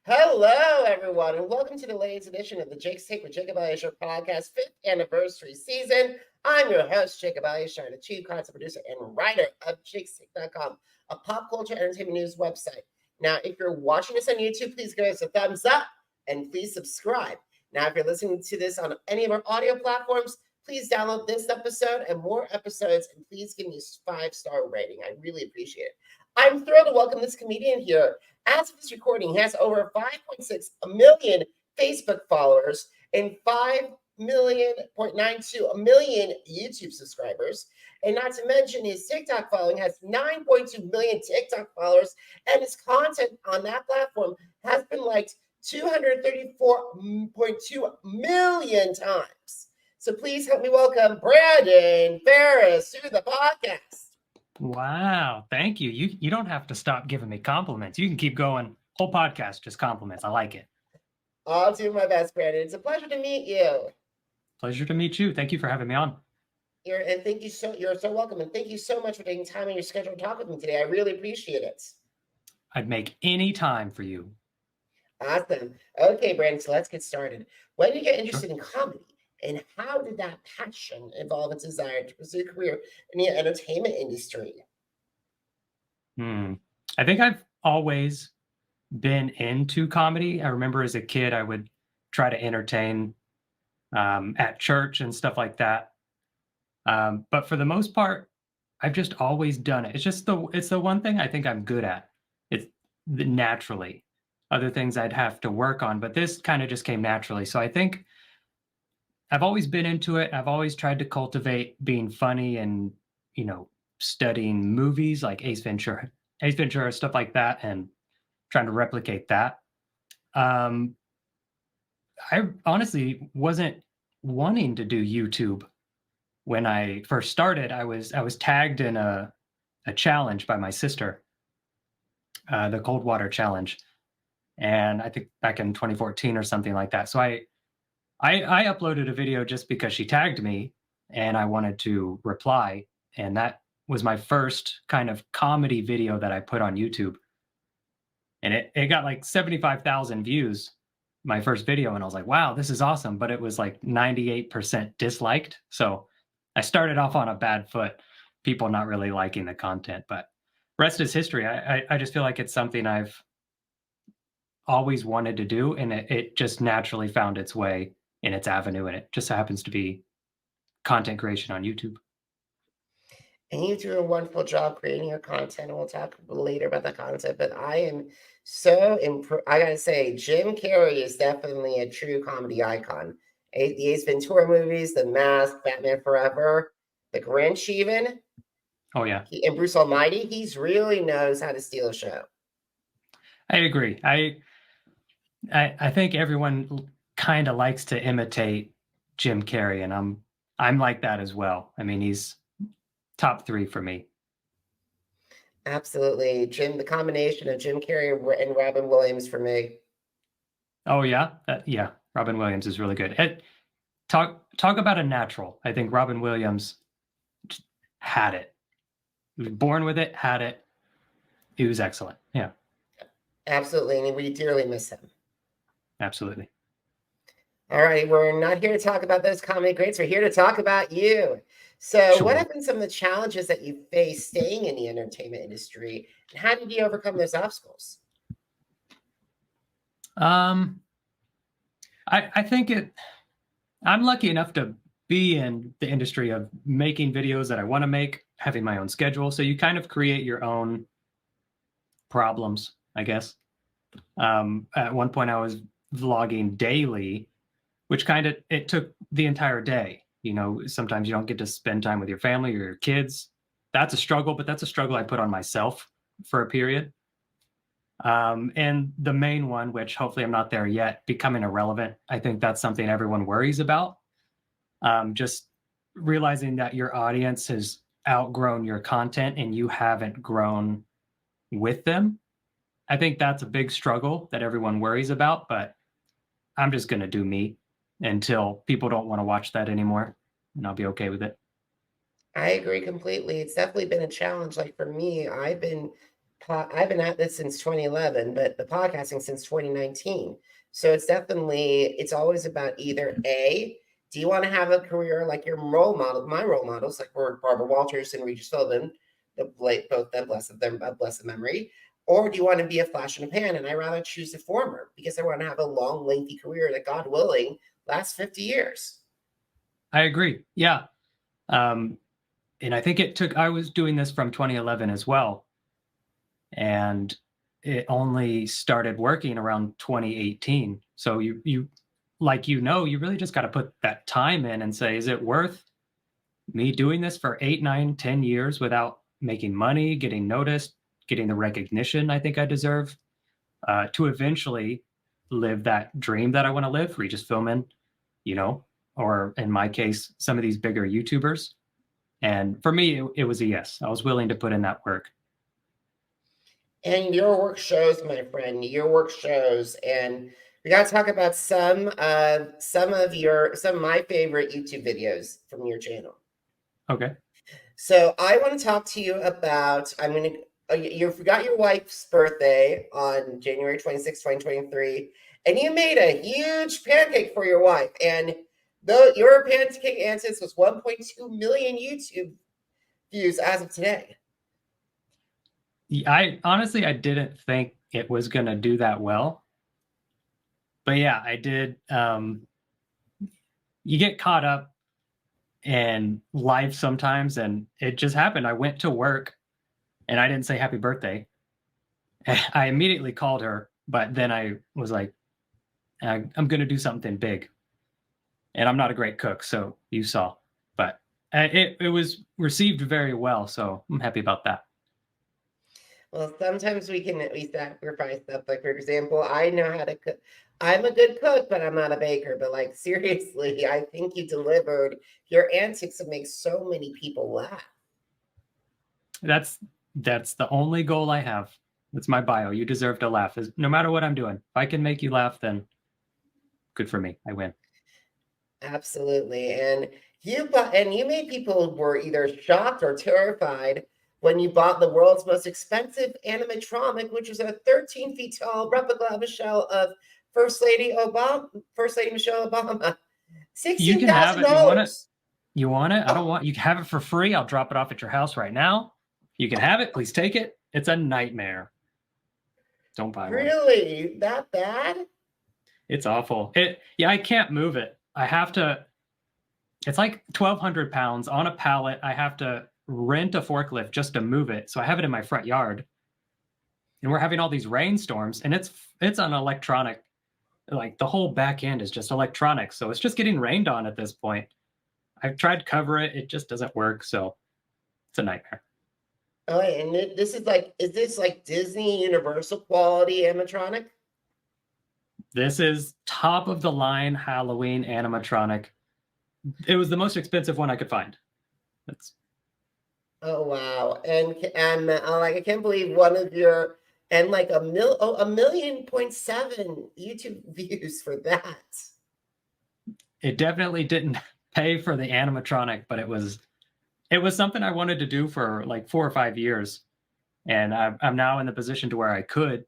Hello, everyone, and welcome to the latest edition of the Jacob Elyachar Podcast 5th anniversary season. I'm your host, Jacob Elyachar, the chief content producer and writer of JTwJE.com, a pop culture entertainment news website. Now, if you're watching this on YouTube, please give us a thumbs up and please subscribe. Now, if you're listening to this on any of our audio platforms, please download this episode and more episodes, and please give me a 5-star rating. I really appreciate it. I'm thrilled to welcome this comedian here. As of this recording, he has over 5.6 million Facebook followers and 5.92 million YouTube subscribers. And not to mention his TikTok following has 9.2 million TikTok followers, and his content on that platform has been liked 234.2 million times. So please help me welcome Brandon Farris to the podcast. Wow, thank you. You don't have to stop giving me compliments. You can keep going. Whole podcast, just compliments. I like it. I'll do my best, Brandon. It's a pleasure to meet you. Pleasure to meet you. Thank you for having me on. You're so welcome, and thank you so much for taking time in your schedule to talk with me today. I really appreciate it. I'd make any time for you. Awesome. Okay, Brandon, so let's get started. When did you get interested in comedy? And how did that passion evolve its desire to pursue a career in the entertainment industry? I think I've always been into comedy. I remember as a kid, I would try to entertain at church and stuff like that. But for the most part, I've just always done it. It's the one thing I think I'm good at. It's naturally. Other things I'd have to work on, but this kind of just came naturally. So I think I've always been into it. I've always tried to cultivate being funny and, studying movies like Ace Ventura, stuff like that, and trying to replicate that. I honestly wasn't wanting to do YouTube when I first started. I was tagged in a challenge by my sister, the Cold Water Challenge, and I think back in 2014 or something like that. So I uploaded a video just because she tagged me and I wanted to reply. And that was my first kind of comedy video that I put on YouTube. And it got like 75,000 views, my first video. And I was like, wow, this is awesome. But it was like 98% disliked. So I started off on a bad foot, people not really liking the content. But rest is history. I just feel like it's something I've always wanted to do. And it just naturally found its way in its avenue, and it just happens to be content creation on YouTube. And you do a wonderful job creating your content, and we'll talk later about the content. But I am so I gotta say, Jim Carrey is definitely a true comedy icon. The Ace Ventura movies, The Mask, Batman Forever, The Grinch, even. Oh yeah, And Bruce Almighty. He's really knows how to steal a show. I agree. I think everyone kind of likes to imitate Jim Carrey, and I'm like that as well. I mean, he's top 3 for me. Absolutely. The combination of Jim Carrey and Robin Williams for me. Oh yeah. Yeah. Robin Williams is really good. Talk about a natural. I think Robin Williams had it. He was born with it, had it. He was excellent. Yeah. Absolutely. And we dearly miss him. Absolutely. All right, we're not here to talk about those comedy greats. We're here to talk about you. So Sure. What have been some of the challenges that you faced staying in the entertainment industry, and how did you overcome those obstacles? I think I'm lucky enough to be in the industry of making videos that I want to make, having my own schedule. So you kind of create your own problems, I guess. At one point I was vlogging daily, which it took the entire day. Sometimes you don't get to spend time with your family or your kids. That's a struggle, but that's a struggle I put on myself for a period. And the main one, which hopefully I'm not there yet, becoming irrelevant. I think that's something everyone worries about. Just realizing that your audience has outgrown your content and you haven't grown with them. I think that's a big struggle that everyone worries about, but I'm just going to do me until people don't want to watch that anymore, and I'll be okay with it. I agree completely. It's definitely been a challenge. Like for me, I've been I've been at this since 2011, but the podcasting since 2019. So it's always about either A, do you want to have a career like your role model, my role models, like were Barbara Walters and Regis Philbin, both them, blessed memory, or do you want to be a flash in a pan? And I rather choose the former because I want to have a long, lengthy career that, God willing, lasts 50 years. I agree. Yeah. And I think I was doing this from 2011 as well. And it only started working around 2018. So you you really just got to put that time in and say, is it worth me doing this for 8, 9, 10 years without making money, getting noticed, getting the recognition I think I deserve, to eventually live that dream that I want to live, Regis Philbin, or in my case, some of these bigger YouTubers. And for me, it was a yes. I was willing to put in that work. And your work shows, my friend, your work shows. And we got to talk about some of my favorite YouTube videos from your channel. Okay. So I want to talk to you about, you forgot your wife's birthday on January 26, 2023, and you made a huge pancake for your wife. And though your pancake instance was 1.2 million YouTube views as of today. I didn't think it was going to do that well. But yeah, I did. You get caught up in life sometimes, and it just happened. I went to work and I didn't say happy birthday. I immediately called her, but then I was like, I'm going to do something big. And I'm not a great cook, so you saw. But it was received very well, so I'm happy about that. Well, sometimes we sacrifice stuff. Like, for example, I know how to cook. I'm a good cook, but I'm not a baker. But like, seriously, I think you delivered your antics to make so many people laugh. That's the only goal I have. That's my bio. You deserve to laugh. No matter what I'm doing. If I can make you laugh, then good for me. I win. Absolutely. And you made people who were either shocked or terrified when you bought the world's most expensive animatronic, which was a 13 feet tall replica of First Lady Michelle Obama. You can have it. $16,000. You want it? I don't want. You can have it for free. I'll drop it off at your house right now. You can have it. Please take it. It's a nightmare. Don't buy one. Really? That bad? It's awful. I can't move it. I have to. It's like 1,200 pounds on a pallet. I have to rent a forklift just to move it. So I have it in my front yard. And we're having all these rainstorms, and it's an electronic, like the whole back end is just electronic. So it's just getting rained on at this point. I've tried to cover it. It just doesn't work. So it's a nightmare. Oh, and is this like Disney Universal quality animatronic? This is top of the line Halloween animatronic. It was the most expensive one I could find. Oh wow! And I can't believe one of your and like a 1.7 million YouTube views for that. It definitely didn't pay for the animatronic, but it was something I wanted to do for like 4 or 5 years, and I'm now in the position to where I could,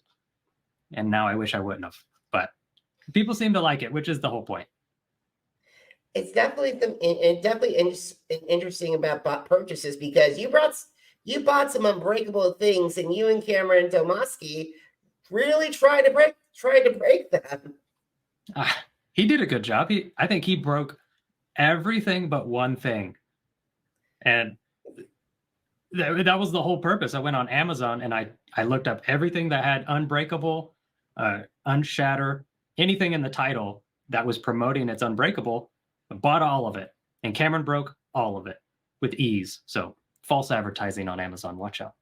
and now I wish I wouldn't have. But people seem to like it, which is the whole point. It's definitely interesting about purchases because you bought some unbreakable things, and you and Cameron Domoski really tried to break them. He did a good job. I think he broke everything but one thing, and that was the whole purpose. I went on Amazon and I looked up everything that had unbreakable, unshatter, anything in the title that was promoting its unbreakable. I bought all of it, and Cameron broke all of it with ease. So false advertising on Amazon. Watch out.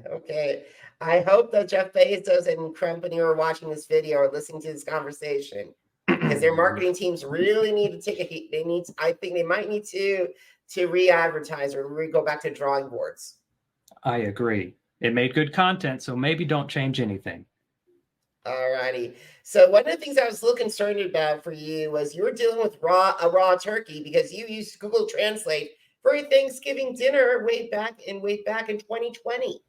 Okay. I hope that Jeff Bezos and company are watching this video or listening to this conversation, because their marketing teams really need to take a heat. I think they might need to re-advertise or go back to drawing boards. I agree. It made good content, so maybe don't change anything. All righty. So one of the things I was a little concerned about for you was you were dealing with a raw turkey because you used Google Translate for a Thanksgiving dinner way back in 2020.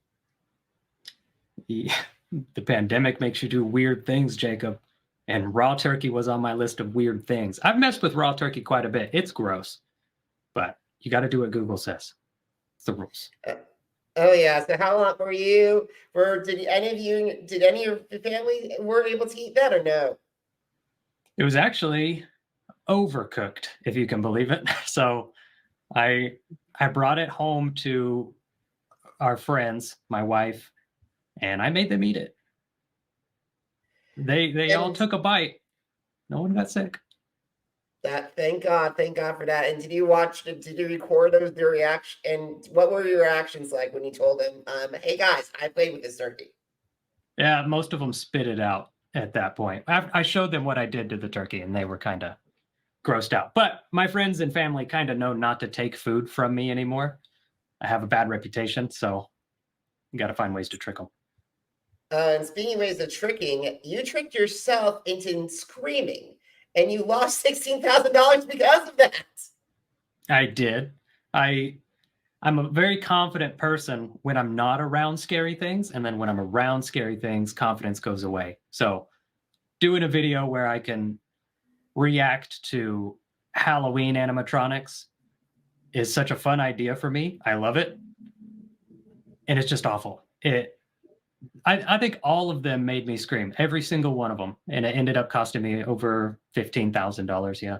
the pandemic makes you do weird things, Jacob. And raw turkey was on my list of weird things. I've messed with raw turkey quite a bit. It's gross, but you got to do what Google says. It's the rules. Oh yeah. So how long were you? Did any of your family were able to eat that or no? It was actually overcooked, if you can believe it. So I brought it home to our friends, my wife, and I made them eat it. They all took a bite. No one got sick. Thank God for that. And did you record their reaction? And what were your reactions like when you told them, hey guys, I played with this turkey? Yeah, most of them spit it out at that point. I showed them what I did to the turkey and they were kind of grossed out. But my friends and family kind of know not to take food from me anymore. I have a bad reputation, so you got to find ways to trick them. And speaking of ways of tricking, you tricked yourself into screaming, and you lost $16,000 because of that. I did. I'm a very confident person when I'm not around scary things, and then when I'm around scary things, confidence goes away. So doing a video where I can react to Halloween animatronics is such a fun idea for me. I love it. And it's just awful. I think all of them made me scream, every single one of them. And it ended up costing me over $15,000. Yeah.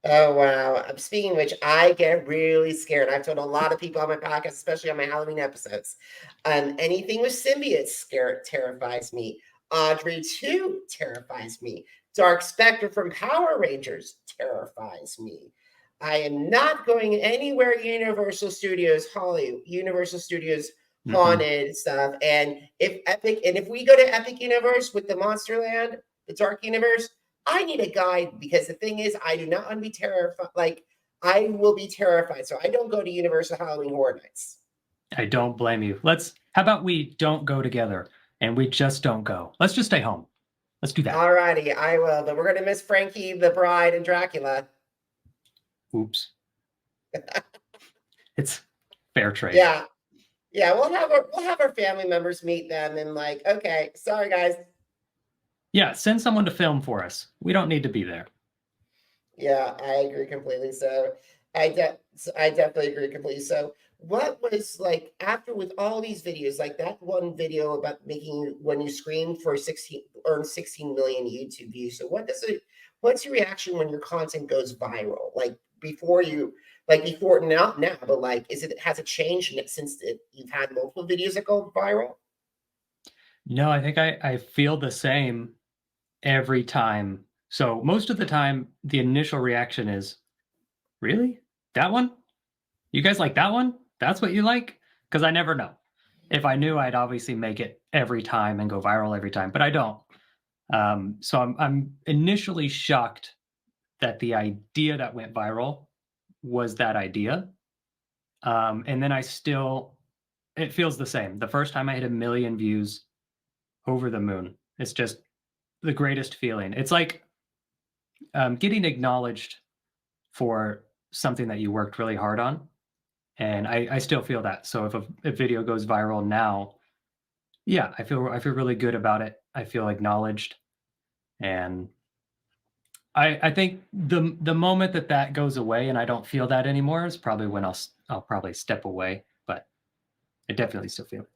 Oh, wow. Speaking of which, I get really scared. I've told a lot of people on my podcast, especially on my Halloween episodes. Anything with symbiotes terrifies me. Audrey 2 terrifies me. Dark Spectre from Power Rangers terrifies me. I am not going anywhere Universal Studios haunted stuff. And if we go to Epic Universe with the Monsterland, the Dark Universe, I need a guide, because the thing is, I do not want to be terrified. Like, I will be terrified. So I don't go to Universal Halloween Horror Nights. I don't blame you. How about we don't go together and we just don't go? Let's just stay home. Let's do that. All righty, I will. But we're going to miss Frankie, the Bride, and Dracula. Oops. It's fair trade. Yeah. We'll have our family members meet them and like, okay, sorry guys. Yeah, send someone to film for us. We don't need to be there. Yeah, I agree completely. So I definitely agree completely. So what was like after with all these videos, like that one video about when you screamed for 16 million YouTube views. So what's your reaction when your content goes viral? Like before now, but like, has it changed since you've had multiple videos that go viral? No, I think I feel the same every time. So most of the time, the initial reaction is, really? That one? You guys like that one? That's what you like? Because I never know. If I knew, I'd obviously make it every time and go viral every time, but I don't. So I'm initially shocked that the idea that went viral was that idea. And then it feels the same. The first time I hit 1 million views, over the moon. It's just the greatest feeling. It's like getting acknowledged for something that you worked really hard on. And I still feel that. So if a video goes viral now, yeah, I feel really good about it. I feel acknowledged. And I think the moment that goes away and I don't feel that anymore is probably when I'll probably step away, but I definitely still feel it.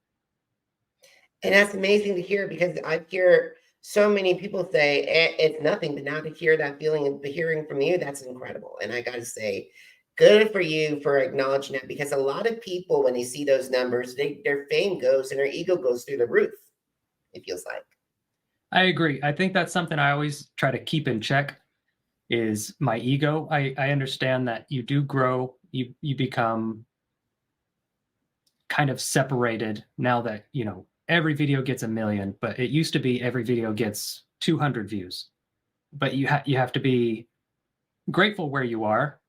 And that's amazing to hear, because I hear so many people say it's nothing, but now to hear that feeling and hearing from you, that's incredible. And I got to say, good for you for acknowledging that, because a lot of people, when they see those numbers, their fame goes and their ego goes through the roof, it feels like. I agree. I think that's something I always try to keep in check, is my ego. I understand that you do grow, you become kind of separated now that, every video gets 1 million, but it used to be every video gets 200 views. But you have to be grateful where you are,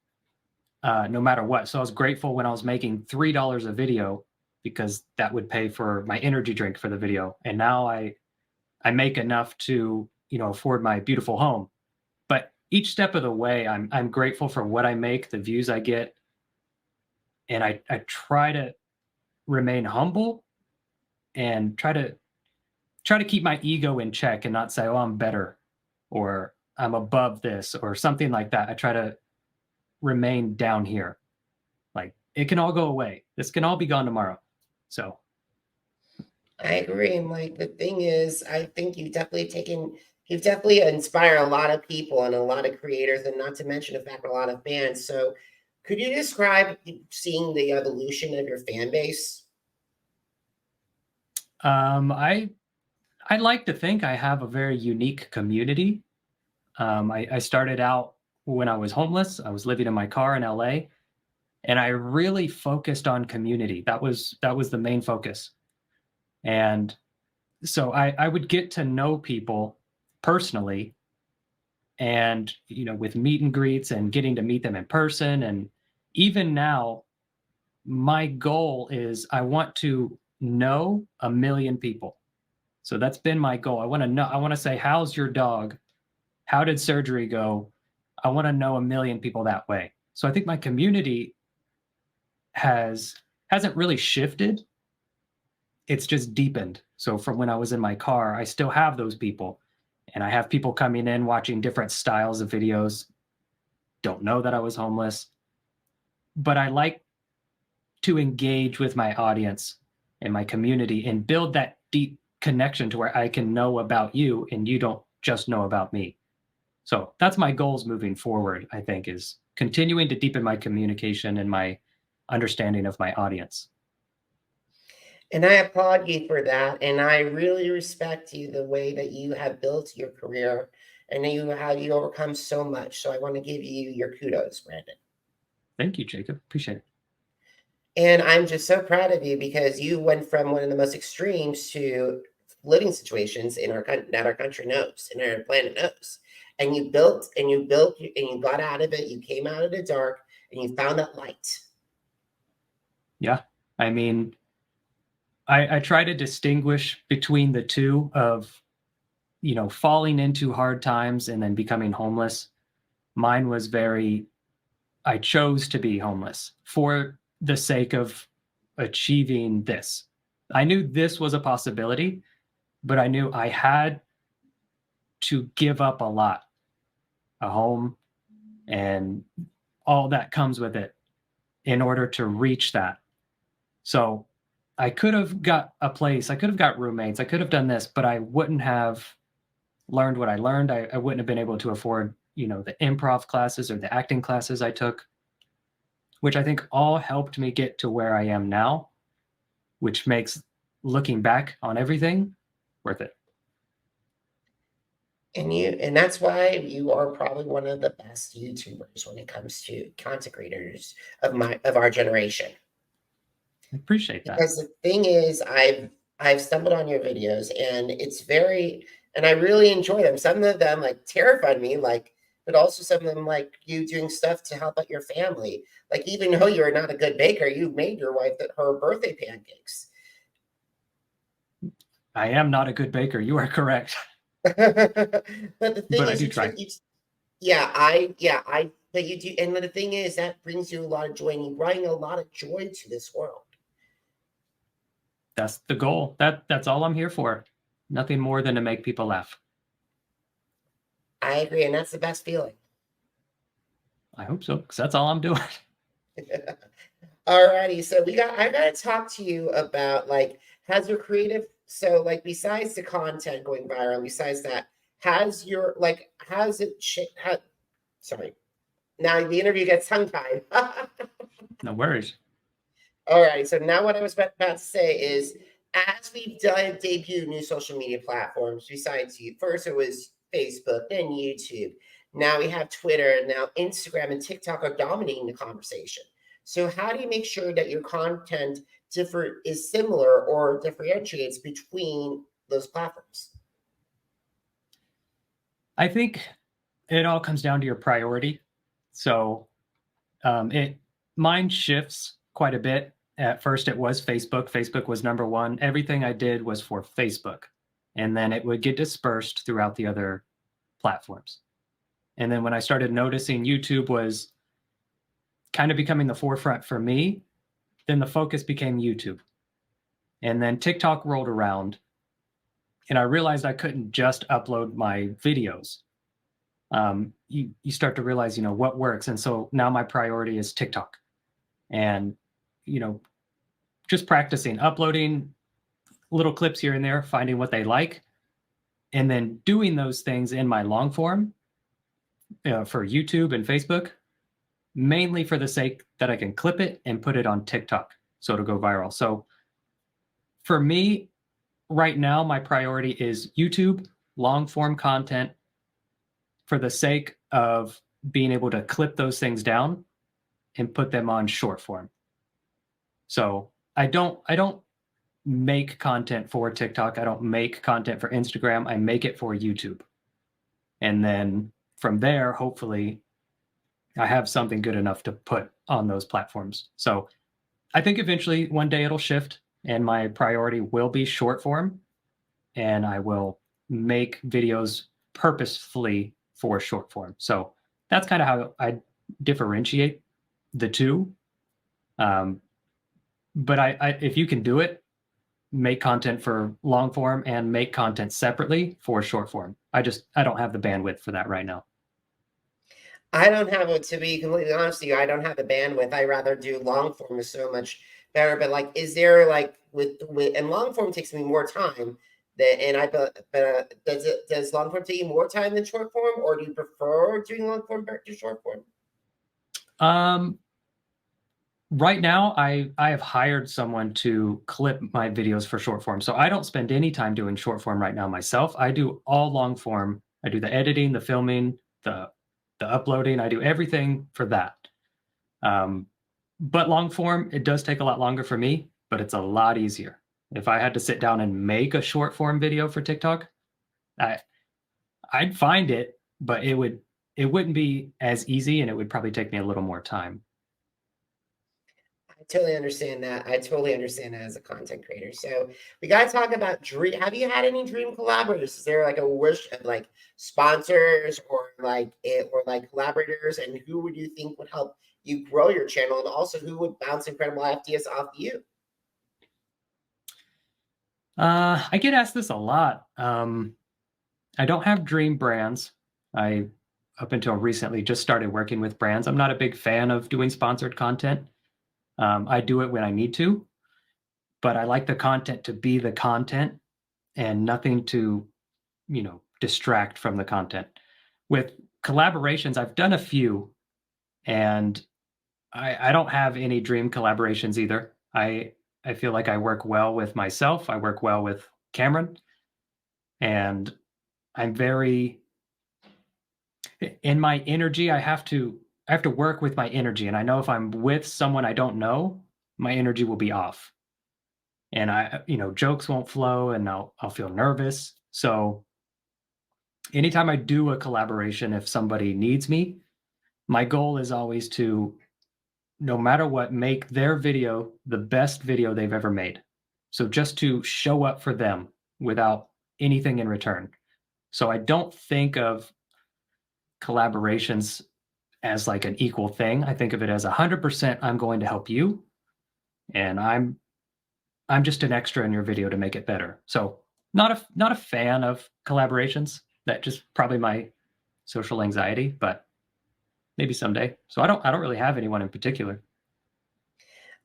no matter what. So I was grateful when I was making $3 a video, because that would pay for my energy drink for the video. And now I make enough to, afford my beautiful home. But each step of the way, I'm grateful for what I make, the views I get. And I try to remain humble and try to keep my ego in check and not say, oh, I'm better or I'm above this or something like that. I try to remain down here. Like, it can all go away. This can all be gone tomorrow. So I agree. And like the thing is, I think you've definitely inspired a lot of people and a lot of creators, and not to mention, in fact, a lot of fans. So could you describe seeing the evolution of your fan base? I like to think I have a very unique community. I started out when I was homeless. I was living in my car in LA, and I really focused on community. That was the main focus. And so I would get to know people personally, and with meet and greets and getting to meet them in person. And even now, my goal is I want to know 1 million people. So that's been my goal. I want to say, how's your dog? How did surgery go? I want to know 1 million people that way. So I think my community hasn't really shifted. It's just deepened. So from when I was in my car, I still have those people, and I have people coming in watching different styles of videos, don't know that I was homeless, but I like to engage with my audience and my community and build that deep connection to where I can know about you and you don't just know about me. So that's my goals moving forward, I think, is continuing to deepen my communication and my understanding of my audience. And I applaud you for that. And I really respect you, the way that you have built your career and how you overcome so much. So I want to give you your kudos, Brandon. Thank you, Jacob. Appreciate it. And I'm just so proud of you, because you went from one of the most extremes to living situations that our country knows and our planet knows. And you built and you got out of it. You came out of the dark and you found that light. Yeah. I mean, I try to distinguish between the two of, falling into hard times and then becoming homeless. Mine was I chose to be homeless for the sake of achieving this. I knew this was a possibility, but I knew I had to give up a lot, a home and all that comes with it, in order to reach that. So I could have got a place, I could have got roommates, I could have done this, but I wouldn't have learned what I learned. I wouldn't have been able to afford, the improv classes or the acting classes I took, which I think all helped me get to where I am now, which makes looking back on everything worth it. And that's why you are probably one of the best YouTubers when it comes to content creators of our generation. I appreciate that. Because the thing is, I've stumbled on your videos, and and I really enjoy them. Some of them like terrified me, but also some of them, like you doing stuff to help out your family. Like, even though you're not a good baker, you made your wife her birthday pancakes. I am not a good baker. You are correct. But the thing But is, I do try. but you do. And the thing is, that brings you a lot of joy, and you bring a lot of joy to this world. That's the goal. That's all I'm here for. Nothing more than to make people laugh. I agree, and that's the best feeling. I hope so, because that's all I'm doing. Alrighty, so I gotta talk to you about, has your creative, so besides the content going viral, besides that, sorry, now the interview gets tongue-tied. No worries. All right, so now what I was about to say is, as we've debuted new social media platforms, besides you, first it was Facebook, then YouTube. Now we have Twitter, and now Instagram and TikTok are dominating the conversation. So how do you make sure that your content is similar or differentiates between those platforms? I think it all comes down to your priority. So mine shifts quite a bit. At first it was Facebook. Facebook was number one. Everything I did was for Facebook. And then it would get dispersed throughout the other platforms. And then when I started noticing YouTube was kind of becoming the forefront for me, then the focus became YouTube. And then TikTok rolled around, and I realized I couldn't just upload my videos. You start to realize, what works. And so now my priority is TikTok, and, just practicing uploading little clips here and there, finding what they like, and then doing those things in my long form for YouTube and Facebook, mainly for the sake that I can clip it and put it on TikTok so it'll go viral. So for me, right now, my priority is YouTube, long form content, for the sake of being able to clip those things down and put them on short form. So I don't make content for TikTok. I don't make content for Instagram. I make it for YouTube. And then from there, hopefully, I have something good enough to put on those platforms. So I think eventually one day it'll shift and my priority will be short form, and I will make videos purposefully for short form. So that's kind of how I differentiate the two. But I if you can do it, make content for long form and make content separately for short form. I don't have the bandwidth for that right now. I don't have it, to be completely honest with you. I don't have the bandwidth. I rather do long form is so much better. But like, is there like with and long form takes me more time than does long form take you more time than short form, or do you prefer doing long form back to short form? Right now, I have hired someone to clip my videos for short form. So I don't spend any time doing short form right now myself. I do all long form. I do the editing, the filming, the uploading. I do everything for that. But long form, it does take a lot longer for me, but it's a lot easier. If I had to sit down and make a short form video for TikTok, I'd find it, but it wouldn't be as easy, and it would probably take me a little more time. I totally understand that. I totally understand that as a content creator. So we got to talk about dream. Have you had any dream collaborators? Is there like a wish of like sponsors or like collaborators? And who would you think would help you grow your channel? And also who would bounce incredible ideas off you? I get asked this a lot. I don't have dream brands. I, up until recently, just started working with brands. I'm not a big fan of doing sponsored content. I do it when I need to, but I like the content to be the content and nothing to, distract from the content. With collaborations, I've done a few, and I don't have any dream collaborations either. I feel like I work well with myself. I work well with Cameron, and I'm very in my energy. I have to work with my energy, and I know if I'm with someone I don't know, my energy will be off, and jokes won't flow, and I'll feel nervous. So anytime I do a collaboration, if somebody needs me, my goal is always to, no matter what, make their video the best video they've ever made. So just to show up for them without anything in return. So I don't think of collaborations as like an equal thing. I think of it as 100% I'm going to help you, and I'm just an extra in your video to make it better. So not a fan of collaborations. That just probably my social anxiety, but maybe someday. So I don't really have anyone in particular.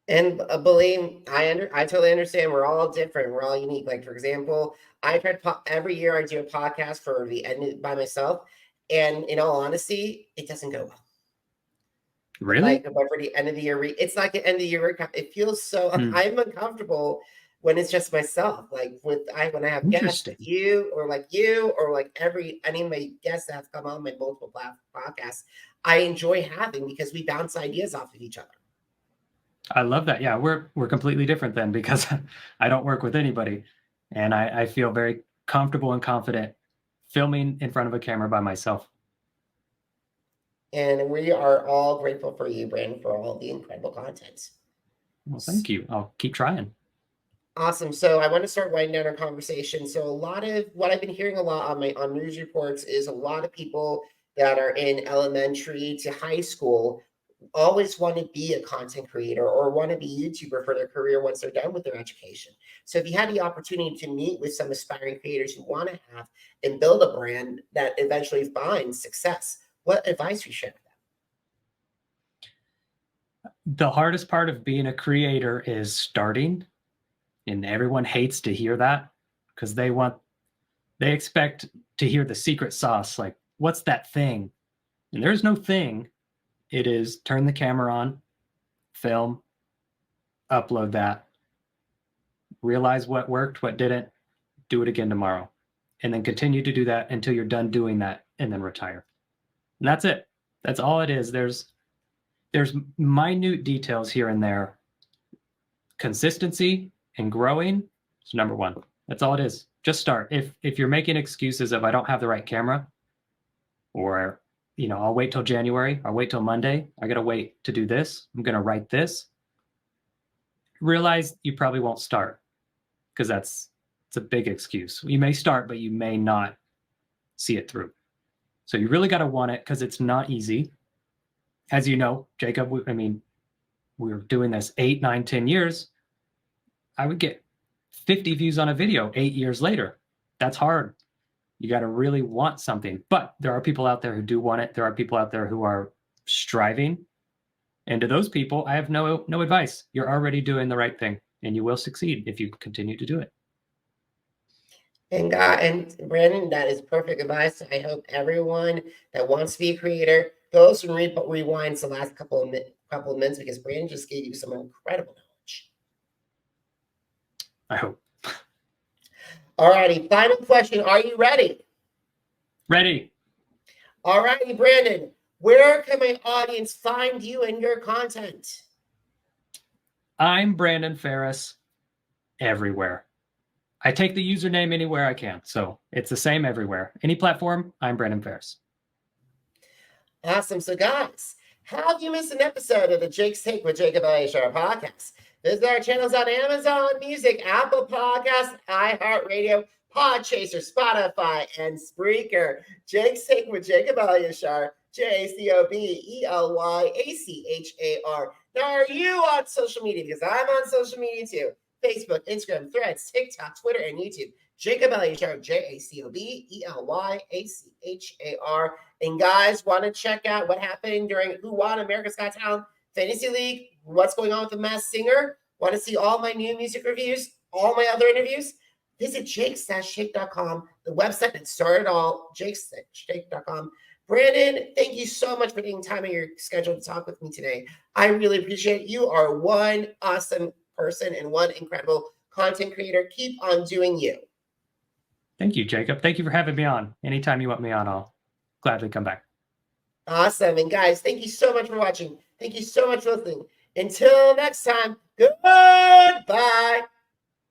And believe I totally understand. We're all different. We're all unique. Like for example, I try to every year I do a podcast for the end by myself, and in all honesty, it doesn't go well. Really? Like for the end of the year, it's like the end of the year. It feels so. I'm uncomfortable when it's just myself. Like when I have guests, you or like any of my guests that have come on my multiple podcasts, I enjoy having because we bounce ideas off of each other. I love that. Yeah, we're completely different then, because I don't work with anybody, and I feel very comfortable and confident filming in front of a camera by myself. And we are all grateful for you, Brandon, for all the incredible content. Well, thank you. I'll keep trying. Awesome. So I want to start winding down our conversation. So a lot of what I've been hearing a lot on news reports is a lot of people that are in elementary to high school always want to be a content creator or want to be a YouTuber for their career once they're done with their education. So if you had the opportunity to meet with some aspiring creators who want to have and build a brand that eventually finds success, what advice would you share with them? The hardest part of being a creator is starting, and everyone hates to hear that because they expect to hear the secret sauce, like, what's that thing? And there's no thing. It is turn the camera on, film, upload that, realize what worked, what didn't, do it again tomorrow, and then continue to do that until you're done doing that, and then retire. And that's it. That's all it is. There's minute details here and there. Consistency and growing is number one. That's all it is. Just start. If you're making excuses of I don't have the right camera, or I'll wait till January, I'll wait till Monday, I gotta wait to do this, I'm gonna write this, realize you probably won't start, because it's a big excuse. You may start, but you may not see it through. So you really got to want it, because it's not easy. As you know, Jacob, we were doing this 8, 9, 10 years. I would get 50 views on a video 8 years later. That's hard. You got to really want something. But there are people out there who do want it. There are people out there who are striving. And to those people, I have no advice. You're already doing the right thing, and you will succeed if you continue to do it. And Brandon, that is perfect advice. I hope everyone that wants to be a creator goes and rewinds the last couple of minutes, because Brandon just gave you some incredible knowledge. I hope. All righty, final question. Are you ready? Ready. All righty, Brandon. Where can my audience find you and your content? I'm Brandon Farris everywhere. I take the username anywhere I can, so it's the same everywhere. Any platform, I'm Brandon Farris. Awesome. So, guys, have you missed an episode of the Jake's Take with Jacob Elyachar podcast? Visit our channels on Amazon Music, Apple Podcasts, iHeartRadio, Podchaser, Spotify, and Spreaker. Jake's Take with Jacob Elyachar, JCOBELYACHAR. Now, are you on social media? Because I'm on social media too. Facebook, Instagram, Threads, TikTok, Twitter, and YouTube. Jacob Elyachar, JACOBELYACHAR. And guys, want to check out what happened during Who Won America's Got Talent Fantasy League? What's going on with the Masked Singer? Want to see all my new music reviews? All my other interviews? Visit jake-shake.com, the website that started all, jake-shake.com. Brandon, thank you so much for taking time in your schedule to talk with me today. I really appreciate it. You are one awesome person and one incredible content creator. Keep on doing you. Thank you, Jacob. Thank you for having me on. Anytime you want me on, I'll gladly come back. Awesome. And guys, thank you so much for watching. Thank you so much for listening. Until next time, goodbye.